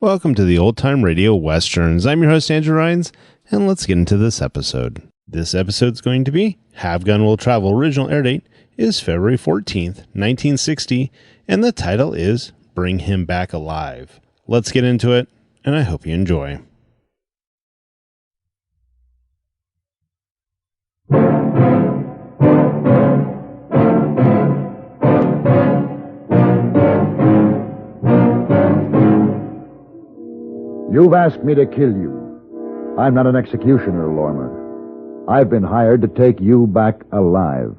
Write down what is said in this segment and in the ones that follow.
Welcome to the Old Time Radio Westerns. I'm your host, Andrew Rhynes, and let's get into this episode. This episode's going to be Have Gun Will Travel. Original air date is February 14th, 1960, and the title is Bring Him Back Alive. Let's get into it, and I hope you enjoy. You've asked me to kill you. I'm not an executioner, Lormer. I've been hired to take you back alive.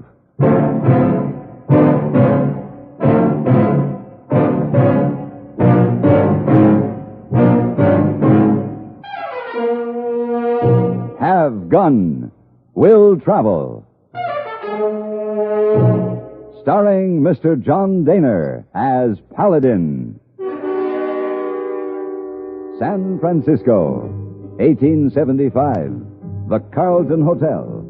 Have Gun Will Travel. Starring Mr. John Dehner as Paladin. San Francisco, 1875. The Carlton Hotel,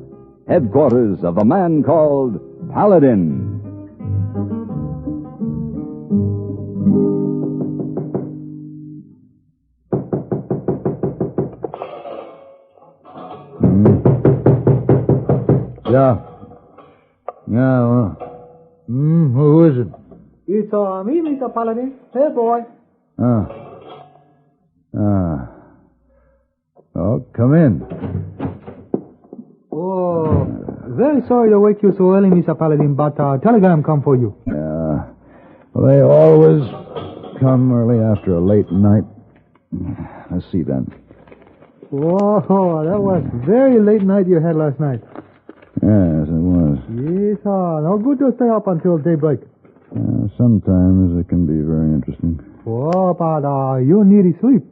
headquarters of the man called Paladin. Who is it? It's me, Mr. Paladin. Hey, boy. Oh, come in. Oh, very sorry to wake you so early, Mr. Paladin, but telegram come for you. Well, they always come early after a late night. Let's see then. Oh, that was very late night you had last night. Yes, it was. Yes, no good to stay up until daybreak. Sometimes it can be very interesting. Oh, but you need sleep.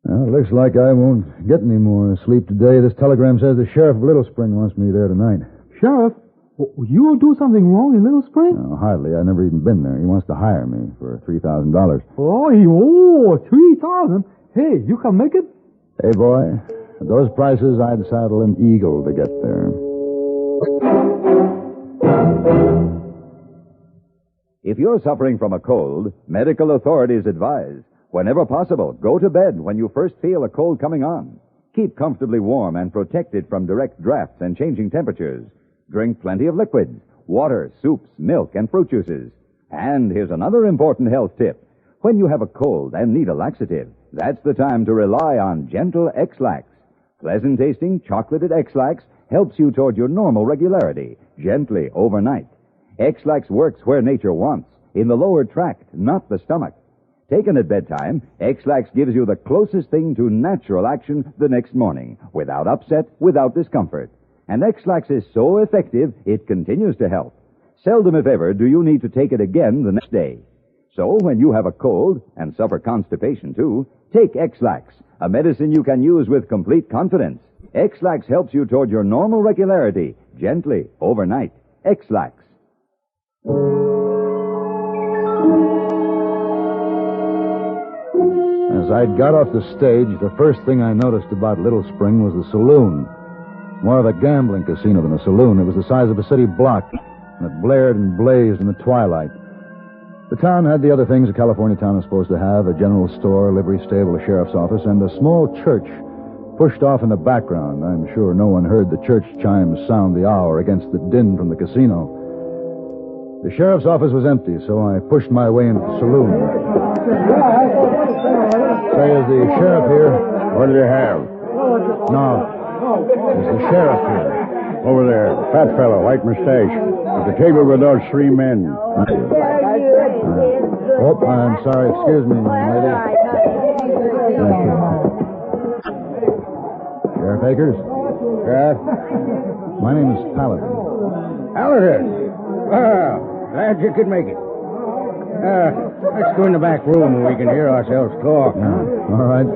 Well, it looks like I won't get any more sleep today. This telegram says the sheriff of Little Spring wants me there tonight. Sheriff? You will do something wrong in Little Spring? No, hardly. I've never even been there. He wants to hire me for $3,000. Oh, 3,000? Hey, you can make it? Hey, boy, at those prices, I'd saddle an eagle to get there. If you're suffering from a cold, medical authorities advise, whenever possible, go to bed when you first feel a cold coming on. Keep comfortably warm and protected from direct drafts and changing temperatures. Drink plenty of liquids, water, soups, milk, and fruit juices. And here's another important health tip. When you have a cold and need a laxative, that's the time to rely on gentle X-Lax. Pleasant-tasting, chocolated X-Lax helps you toward your normal regularity, gently overnight. X-Lax works where nature wants, in the lower tract, not the stomach. Taken at bedtime, X-Lax gives you the closest thing to natural action the next morning, without upset, without discomfort. And X-Lax is so effective, it continues to help. Seldom, if ever, do you need to take it again the next day. So, when you have a cold, and suffer constipation too, take X-Lax, a medicine you can use with complete confidence. X-Lax helps you toward your normal regularity, gently, overnight. X-Lax. As I got off the stage, the first thing I noticed about Little Spring was the saloon. More of a gambling casino than a saloon. It was the size of a city block, and it blared and blazed in the twilight. The town had the other things a California town is supposed to have: a general store, a livery stable, a sheriff's office, and a small church pushed off in the background. I'm sure no one heard the church chimes sound the hour against the din from the casino. The sheriff's office was empty, so I pushed my way into the saloon. Say, is the sheriff here? What do you have? No. Is the sheriff here? Over there, fat fellow, white mustache. At the table with those three men. Oh, I'm sorry. Excuse me, lady. Thank you. Sheriff Akers? Yeah? My name is Paladin. Paladin? Well, glad you could make it. Let's go in the back room where we can hear ourselves talk. All right.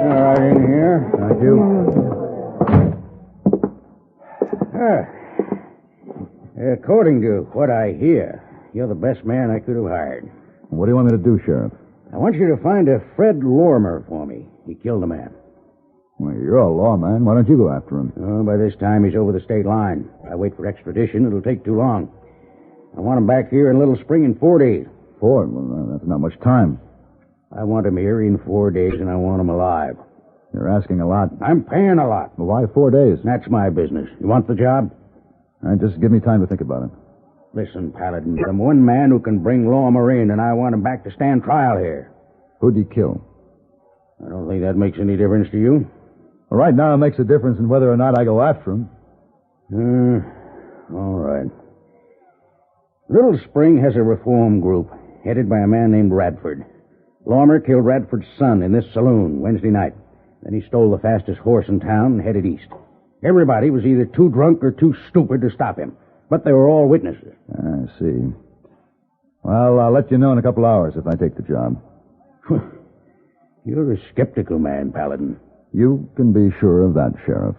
All right, in here. Thank you. According to what I hear, you're the best man I could have hired. What do you want me to do, Sheriff? I want you to find a Fred Lormer for me. He killed a man. What do you want me to do, Sheriff? Well, you're a lawman. Why don't you go after him? Oh, by this time, he's over the state line. If I wait for extradition, it'll take too long. I want him back here in Little Spring in 4 days. 4? Well, that's not much time. I want him here in 4 days, and I want him alive. You're asking a lot. I'm paying a lot. Well, why 4 days? That's my business. You want the job? All right, just give me time to think about it. Listen, Paladin, I'm one man who can bring Lorimer in, and I want him back to stand trial here. Who'd he kill? I don't think that makes any difference to you. Well, right now it makes a difference in whether or not I go after him. All right. Little Spring has a reform group headed by a man named Radford. Lorimer killed Radford's son in this saloon Wednesday night. Then he stole the fastest horse in town and headed east. Everybody was either too drunk or too stupid to stop him. But they were all witnesses. I see. Well, I'll let you know in a couple hours if I take the job. You're a skeptical man, Paladin. You can be sure of that, Sheriff.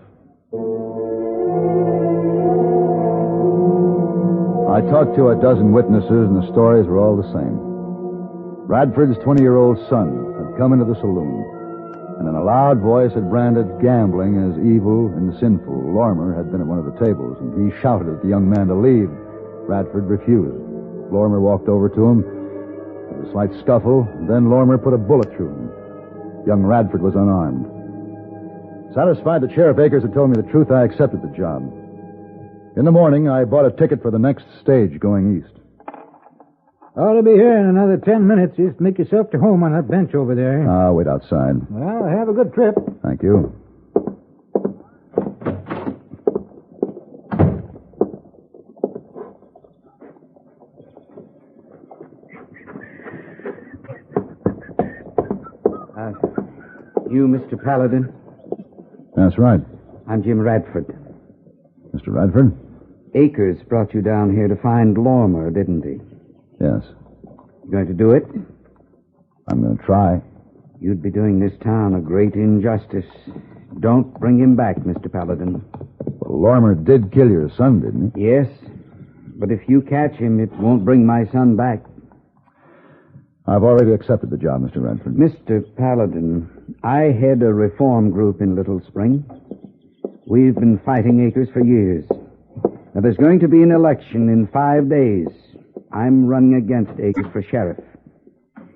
I talked to a dozen witnesses, and the stories were all the same. Radford's 20-year-old son had come into the saloon, and in a loud voice had branded gambling as evil and sinful. Lorimer had been at one of the tables, and he shouted at the young man to leave. Radford refused. Lorimer walked over to him. There was a slight scuffle, and then Lorimer put a bullet through him. Young Radford was unarmed. Satisfied that Sheriff Akers had told me the truth, I accepted the job. In the morning, I bought a ticket for the next stage going east. Ought to be here in another 10 minutes. Just make yourself to home on that bench over there. I'll wait outside. Well, have a good trip. Thank you. You, Mr. Paladin? That's right. I'm Jim Radford. Mr. Radford? Akers brought you down here to find Lorimer, didn't he? Yes. You going to do it? I'm going to try. You'd be doing this town a great injustice. Don't bring him back, Mr. Paladin. Well, Lorimer did kill your son, didn't he? Yes, but if you catch him, it won't bring my son back. I've already accepted the job, Mr. Radford. Mr. Paladin, I head a reform group in Little Spring. We've been fighting Akers for years. Now, there's going to be an election in 5 days. I'm running against Akers for sheriff.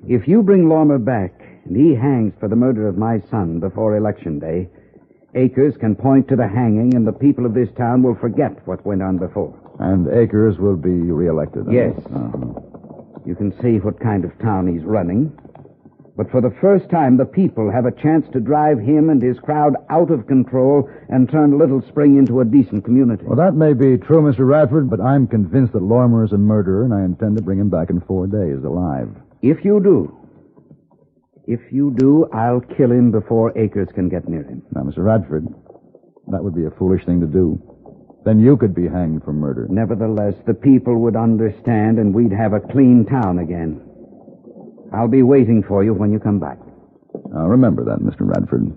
If you bring Lorimer back and he hangs for the murder of my son before Election Day, Akers can point to the hanging and the people of this town will forget what went on before. And Akers will be reelected? Yes. You can see what kind of town he's running. But for the first time, the people have a chance to drive him and his crowd out of control and turn Little Spring into a decent community. Well, that may be true, Mr. Radford, but I'm convinced that Lorimer is a murderer, and I intend to bring him back in 4 days alive. If you do, I'll kill him before Akers can get near him. Now, Mr. Radford, that would be a foolish thing to do. Then you could be hanged for murder. Nevertheless, the people would understand, and we'd have a clean town again. I'll be waiting for you when you come back. I'll remember that, Mr. Radford.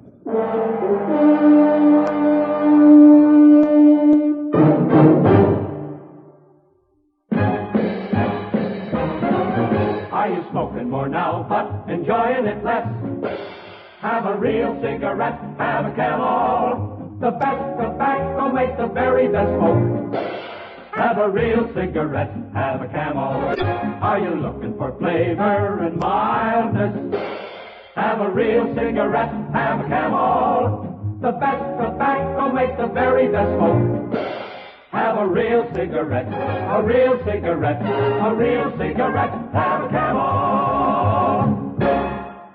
Are you smoking more now, but enjoying it less? Have a real cigarette, have a Camel. The best tobacco makes the very best smoke. Have a real cigarette, have a Camel. Are you looking for flavor and mildness? Have a real cigarette, have a Camel. The best tobacco makes the very best smoke. Have a real cigarette, a real cigarette, a real cigarette, have a Camel.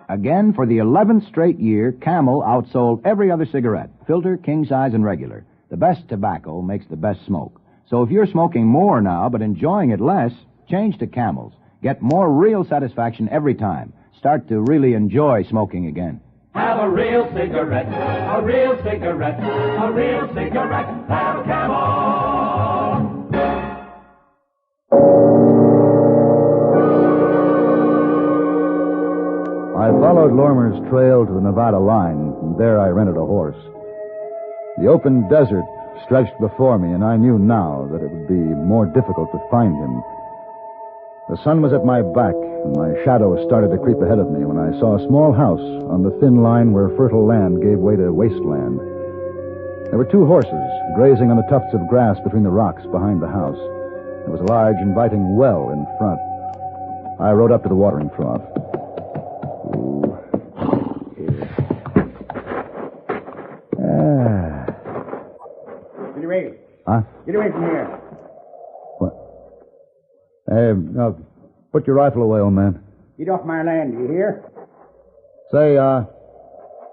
Again, for the 11th straight year, Camel outsold every other cigarette, filter, king size, and regular. The best tobacco makes the best smoke. So if you're smoking more now but enjoying it less, change to Camels. Get more real satisfaction every time. Start to really enjoy smoking again. Have a real cigarette, a real cigarette, a real cigarette, have a Camel. I followed Lorimer's trail to the Nevada line, and there I rented a horse. The open desert stretched before me, and I knew now that it would be more difficult to find him. The sun was at my back, and my shadow started to creep ahead of me when I saw a small house on the thin line where fertile land gave way to wasteland. There were 2 horses grazing on the tufts of grass between the rocks behind the house. There was a large, inviting well in front. I rode up to the watering trough. Get away. Huh? Get away from here. What? Hey, now, put your rifle away, old man. Get off my land, you hear? Say, are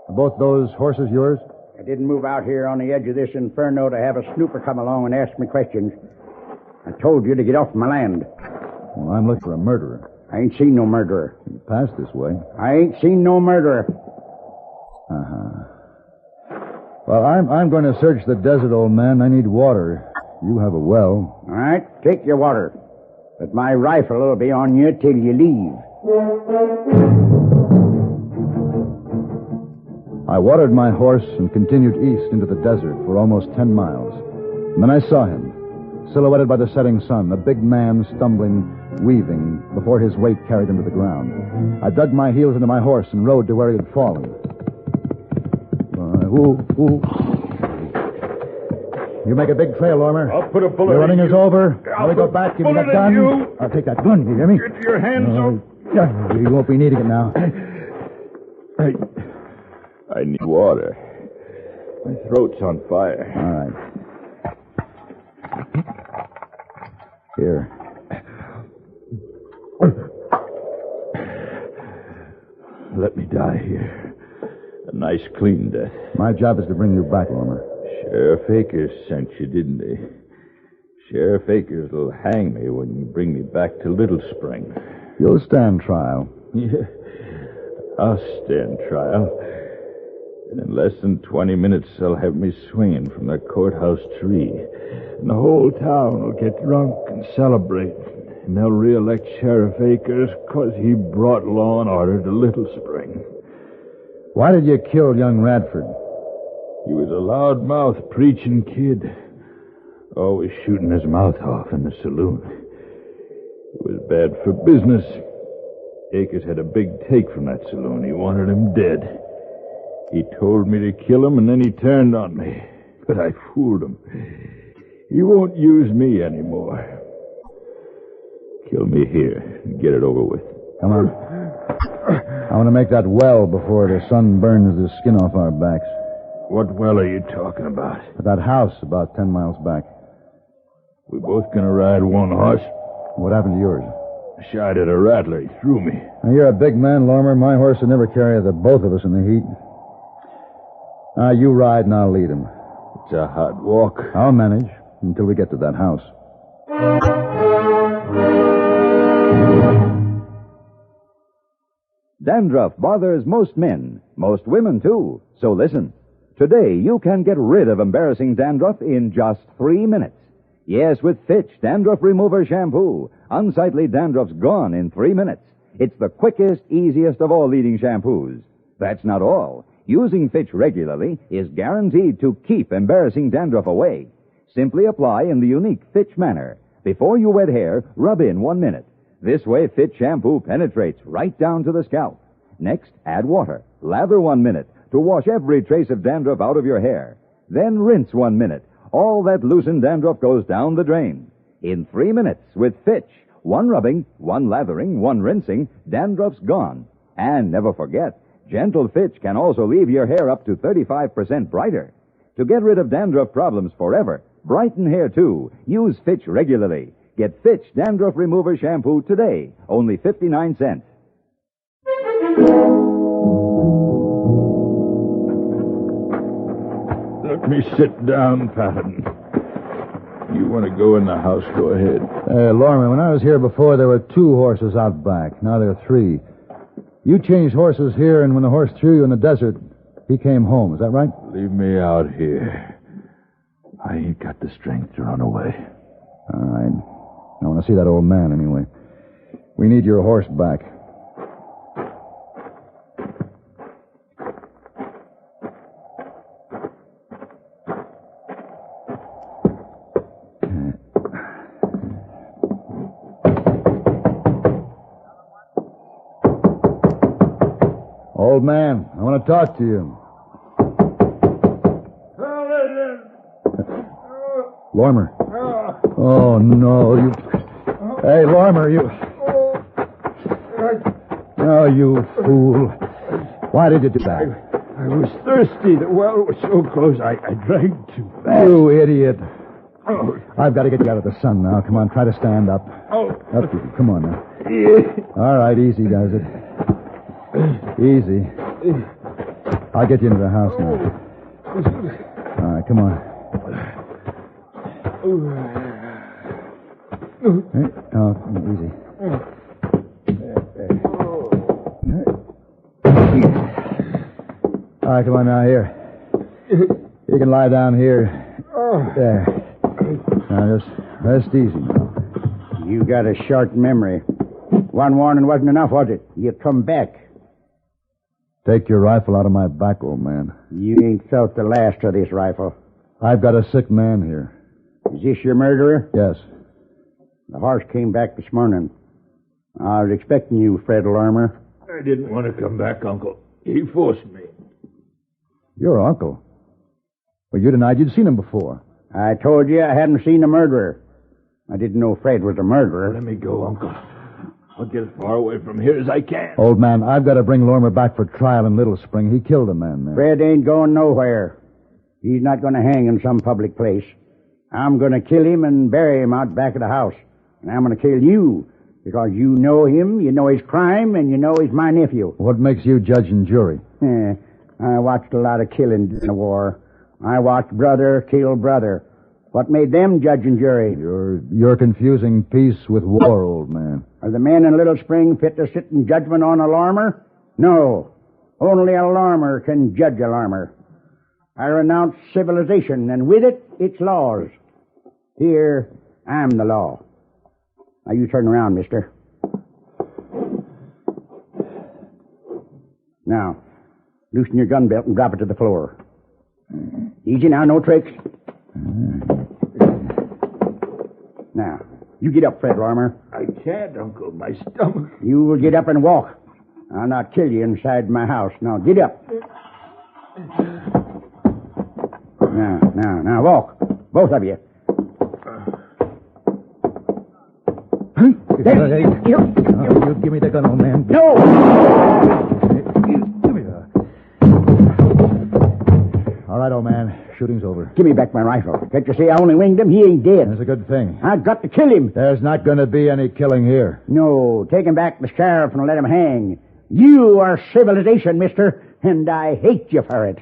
both those horses yours? I didn't move out here on the edge of this inferno to have a snooper come along and ask me questions. I told you to get off my land. Well, I'm looking for a murderer. I ain't seen no murderer. You passed this way. I ain't seen no murderer. Well, I'm going to search the desert, old man. I need water. You have a well. All right, take your water. But my rifle will be on you till you leave. I watered my horse and continued east into the desert for almost 10 miles. And then I saw him, silhouetted by the setting sun, a big man stumbling, weaving, before his weight carried him to the ground. I dug my heels into my horse and rode to where he had fallen. You make a big trail, Lormer. I'll put a bullet Your running in is you. over. I'll Now we go put back. Give me bullet that gun. in you. I'll take that gun. You hear me? Get your hands up. You won't be needing it now. I need water. My throat's on fire. All right. Here. Let me die here. A nice, clean death. My job is to bring you back, Lormer. Sheriff Akers sent you, didn't he? Sheriff Akers will hang me when you bring me back to Little Spring. You'll stand trial. Yeah, I'll stand trial. And in less than 20 minutes, they'll have me swinging from the courthouse tree. And the whole town will get drunk and celebrate. And they'll re-elect Sheriff Akers because he brought law and order to Little Spring. Why did you kill young Radford? He was a loudmouth preaching kid. Always shooting his mouth off in the saloon. It was bad for business. Akers had a big take from that saloon. He wanted him dead. He told me to kill him, and then he turned on me. But I fooled him. He won't use me anymore. Kill me here and get it over with. Come on. I want to make that well before the sun burns the skin off our backs. What well are you talking about? That house about 10 miles back. We both gonna ride one horse? What happened to yours? I shot at a rattler. He threw me. Now, you're a big man, Lormer. My horse would never carry the both of us in the heat. Now, you ride and I'll lead him. It's a hot walk. I'll manage until we get to that house. Dandruff bothers most men, most women too. So listen. Today you can get rid of embarrassing dandruff in just 3 minutes. Yes, with Fitch Dandruff Remover Shampoo. Unsightly dandruff's gone in 3 minutes. It's the quickest, easiest of all leading shampoos. That's not all. Using Fitch regularly is guaranteed to keep embarrassing dandruff away. Simply apply in the unique Fitch manner. Before you wet hair, rub in 1 minute. This way, Fitch shampoo penetrates right down to the scalp. Next, add water. Lather 1 minute to wash every trace of dandruff out of your hair. Then rinse 1 minute. All that loosened dandruff goes down the drain. In 3 minutes with Fitch. 1 rubbing, 1 lathering, 1 rinsing, dandruff's gone. And never forget, gentle Fitch can also leave your hair up to 35% brighter. To get rid of dandruff problems forever, brighten hair too, use Fitch regularly. Get Fitch Dandruff Remover Shampoo today, only 59 cents. Let me sit down, Paladin. You want to go in the house, go ahead. Lormer, when I was here before, there were 2 horses out back. Now there are 3. You changed horses here, and when the horse threw you in the desert, he came home. Is that right? Leave me out here. I ain't got the strength to run away. All right. I want to see that old man, anyway. We need your horse back. Old man, I want to talk to you. Lormer. Oh, no, you... Hey, Lormer, you... Oh, you fool. Why did you do that? I was thirsty. The well was so close, I drank too fast. You idiot. Oh. I've got to get you out of the sun now. Come on, try to stand up. Oh. Up you. Come on now. Yeah. All right, easy does it. Easy. I'll get you into the house now. All right, come on. Oh, easy. All right, come on now, here. You can lie down here. There. Now, just rest easy now. You got a short memory. One warning wasn't enough, was it? You come back. Take your rifle out of my back, old man. You ain't felt the last of this rifle. I've got a sick man here. Is this your murderer? Yes. The horse came back this morning. I was expecting you, Fred Lormer. I didn't want to come back, Uncle. He forced me. Your uncle? Well, you denied you'd seen him before. I told you I hadn't seen the murderer. I didn't know Fred was a murderer. Let me go, Uncle. I'll get as far away from here as I can. Old man, I've got to bring Lormer back for trial in Little Spring. He killed a man there. Fred ain't going nowhere. He's not going to hang in some public place. I'm going to kill him and bury him out back of the house. And I'm going to kill you because you know him, you know his crime, and you know he's my nephew. What makes you judge and jury? I watched a lot of killing in the war. I watched brother kill brother. What made them judge and jury? You're confusing peace with war, old man. Are the men in Little Spring fit to sit in judgment on a Lormer? No. Only a Lormer can judge a Lormer. I renounce civilization, and with it, its laws. Here, I'm the law. Now, you turn around, mister. Now, loosen your gun belt and drop it to the floor. Easy now, no tricks. Now, you get up, Fred Lormer. I can't, Uncle. My stomach. You will get up and walk. I'll not kill you inside my house. Now, get up. Now, walk. Both of you. You give me the gun, old man. No! Give me that. All right, old man. Shooting's over. Give me back my rifle. Can't you see I only winged him? He ain't dead. That's a good thing. I've got to kill him. There's not going to be any killing here. No, take him back to the sheriff and let him hang. You are civilization, mister, and I hate you for it.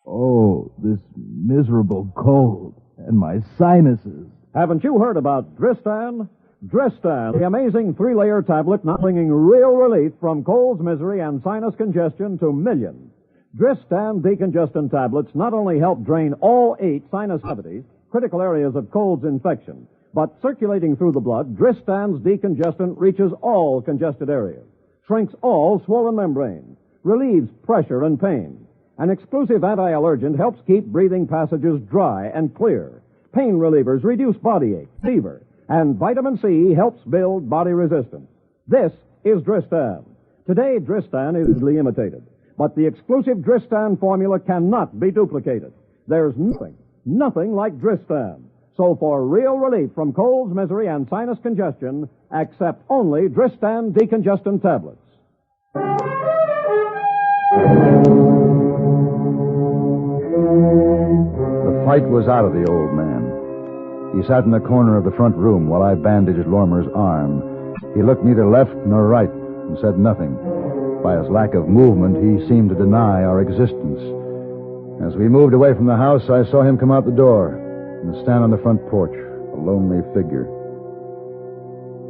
Oh, this miserable cold and my sinuses. Haven't you heard about Dristan? Dristan, the amazing 3-layer tablet now bringing real relief from colds, misery, and sinus congestion to millions. Dristan decongestant tablets not only help drain all 8 sinus cavities, critical areas of cold's infection, but circulating through the blood, Dristan's decongestant reaches all congested areas, shrinks all swollen membranes, relieves pressure and pain. An exclusive anti-allergent helps keep breathing passages dry and clear. Pain relievers reduce body ache, fever, and vitamin C helps build body resistance. This is Dristan. Today, Dristan is easily imitated, but the exclusive Dristan formula cannot be duplicated. There's nothing like Dristan. So for real relief from colds, misery, and sinus congestion, accept only Dristan decongestant tablets. The fight was out of the old man. He sat in the corner of the front room while I bandaged Lormer's arm. He looked neither left nor right and said nothing. By his lack of movement, he seemed to deny our existence. As we moved away from the house, I saw him come out the door and stand on the front porch, a lonely figure.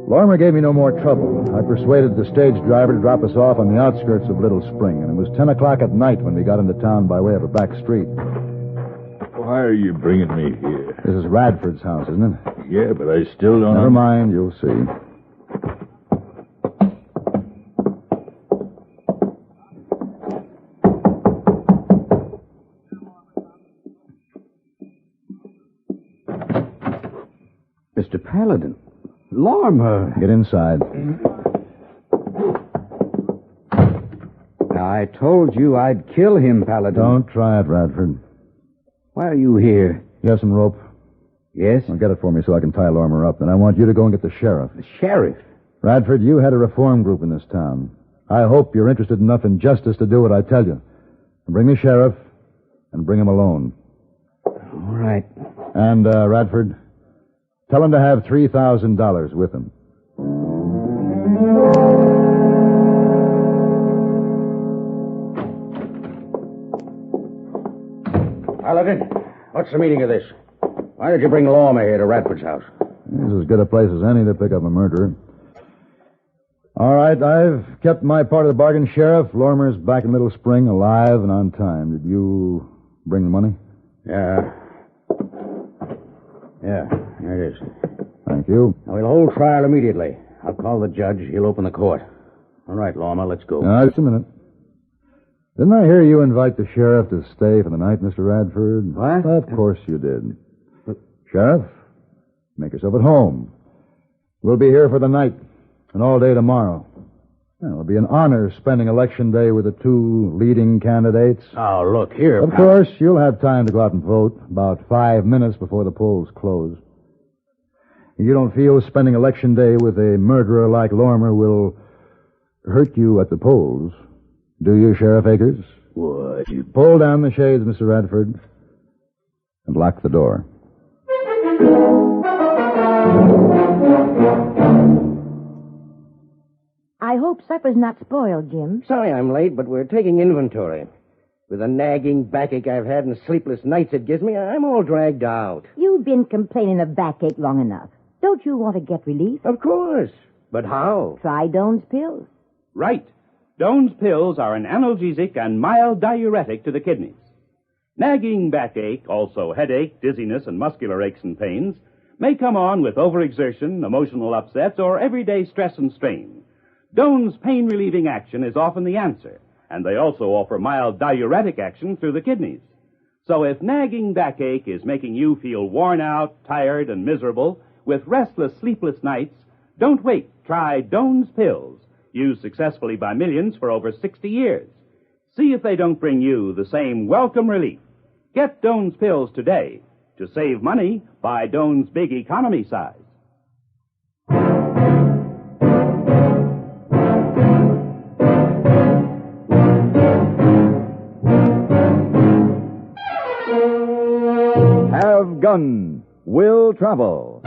Lormer gave me no more trouble. I persuaded the stage driver to drop us off on the outskirts of Little Spring, and it was 10 o'clock at night when we got into town by way of a back street. Why are you bringing me here? This is Radford's house, isn't it? Yeah, but I still don't... Never mind, you'll see. Paladin. Lormer. Get inside. I told you I'd kill him, Paladin. Don't try it, Radford. Why are you here? You have some rope? Yes? Well, get it for me so I can tie Lormer up. Then I want you to go and get the sheriff. The sheriff? Radford, you had a reform group in this town. I hope you're interested enough in justice to do what I tell you. Bring the sheriff and bring him alone. All right. And, Radford, tell him to have $3,000 with him. Paladin, what's the meaning of this? Why did you bring Lormer here to Radford's house? This is as good a place as any to pick up a murderer. All right, I've kept my part of the bargain, Sheriff. Lormer's back in Little Spring, alive and on time. Did you bring the money? Yeah, here it is. Thank you. Now, we'll hold trial immediately. I'll call the judge. He'll open the court. All right, Lormer, let's go. Just a minute. Didn't I hear you invite the sheriff to stay for the night, Mr. Radford? What? Of course you did. Sheriff, make yourself at home. We'll be here for the night and all day tomorrow. It'll be an honor spending Election Day with the two leading candidates. Oh, look here. Of course, you'll have time to go out and vote about 5 minutes before the polls close. You don't feel spending Election Day with a murderer like Lormer will hurt you at the polls, do you, Sheriff Akers? What? You pull down the shades, Mr. Radford, and lock the door. I hope supper's not spoiled, Jim. Sorry I'm late, but we're taking inventory. With the nagging backache I've had and sleepless nights it gives me, I'm all dragged out. You've been complaining of backache long enough. Don't you want to get relief? Of course. But how? Try Doan's pills. Right. Doan's pills are an analgesic and mild diuretic to the kidneys. Nagging backache, also headache, dizziness, and muscular aches and pains, may come on with overexertion, emotional upsets, or everyday stress and strain. Doan's pain-relieving action is often the answer, and they also offer mild diuretic action through the kidneys. So if nagging backache is making you feel worn out, tired, and miserable, with restless, sleepless nights, don't wait. Try Doan's pills, used successfully by millions for over 60 years. See if they don't bring you the same welcome relief. Get Doan's pills today. To save money, buy Doan's big economy size. Have Gun Will Travel.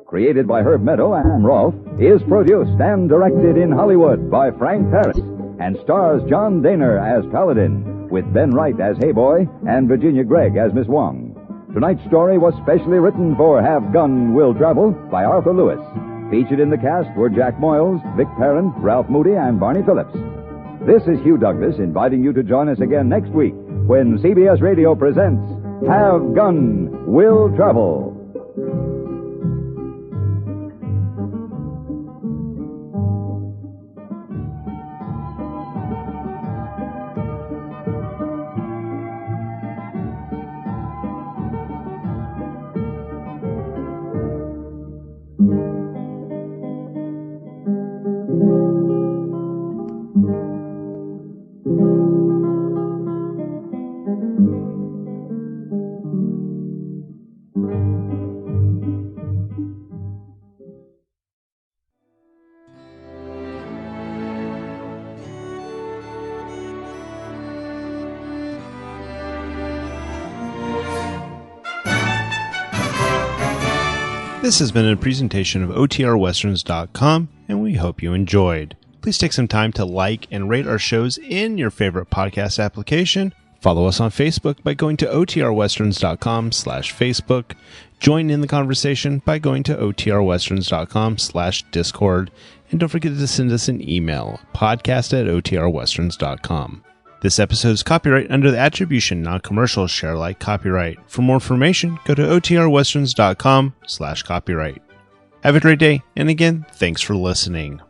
Created by Herb Meadow and Rolfe, is produced and directed in Hollywood by Frank Paris and stars John Dehner as Paladin, with Ben Wright as Heyboy and Virginia Gregg as Miss Wong. Tonight's story was specially written for Have Gun Will Travel by Arthur Lewis. Featured in the cast were Jack Moyles, Vic Perrin, Ralph Moody, and Barney Phillips. This is Hugh Douglas inviting you to join us again next week when CBS Radio presents Have Gun Will Travel. This has been a presentation of OTRWesterns.com, and we hope you enjoyed. Please take some time to like and rate our shows in your favorite podcast application. Follow us on Facebook by going to OTRWesterns.com/Facebook. Join in the conversation by going to OTRWesterns.com/Discord. And don't forget to send us an email, podcast@OTRWesterns.com. This episode is copyright under the Attribution Non-Commercial Share Alike copyright. For more information, go to OTRWesterns.com/copyright. Have a great day, and again, thanks for listening.